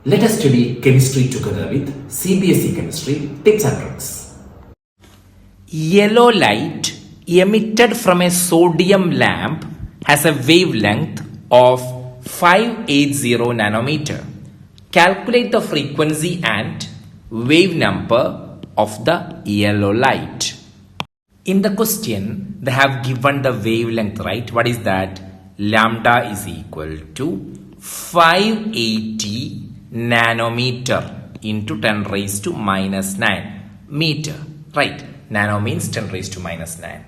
Let us study chemistry together with CBSE Chemistry tips and tricks. Yellow light emitted from a sodium lamp has a wavelength of 580 nanometer. Calculate the frequency and wave number of the yellow light. In the question, they have given the wavelength, right? What is that? Lambda is equal to 580 nanometer into 10 raised to minus 9 meter, right? Nano means 10 raised to minus 9.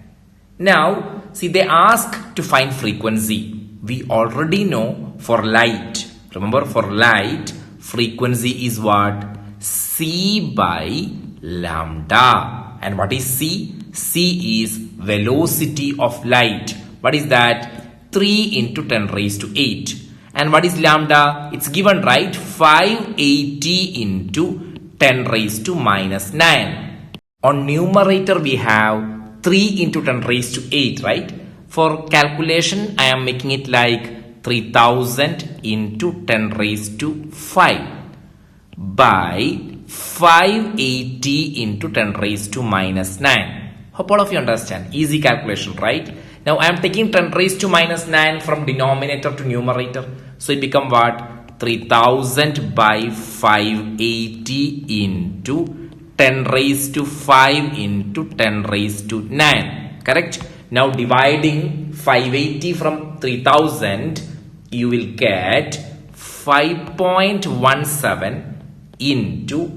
Now, see, they ask to find frequency. We already know for light. Remember, for light, frequency is what? C by lambda. And what is C? C is velocity of light. What is that? 3 into 10 raised to 8. And what is lambda? It's given, right? 580 into 10 raised to minus 9. On numerator, we have 3 into 10 raised to 8, right? For calculation, I am making it like 3000 into 10 raised to 5 by 580 into 10 raised to minus 9. Hope all of you understand. Easy calculation, right? Now, I am taking 10 raised to minus 9 from denominator to numerator. So, it become what? 3000 by 580 into 10 raised to 5 into 10 raised to 9. Correct? Now, dividing 580 from 3000, you will get 5.17 into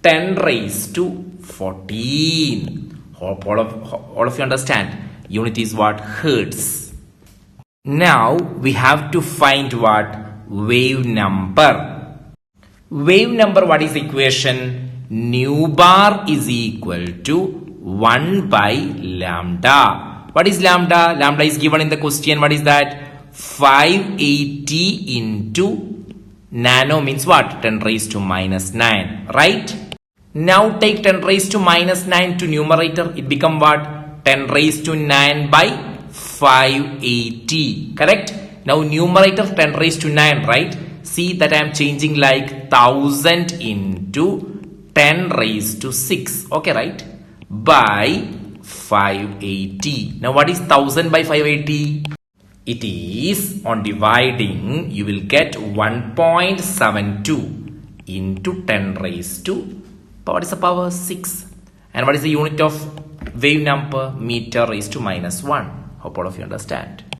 10 raised to 14. Hope all of you understand. Unit is what? Hertz. Now, we have to find what? Wave number. Wave number, what is the equation? Nu bar is equal to 1 by lambda. What is lambda? Lambda is given in the question. What is that? 580 into nano means what? 10 raised to minus 9. Right? Now take 10 raised to minus 9 to numerator. It become what? 10 raised to 9 by 580. Correct? Now numerator 10 raised to 9, right? See that I am changing like 1000 into 10 raised to 6. Okay, right? By 580. Now what is 1000 by 580? It is, on dividing, you will get 1.72 into 10 raised to, what is the power? 6. And what is the unit of wave number? Meter raised to minus 1. Hope all of you understand.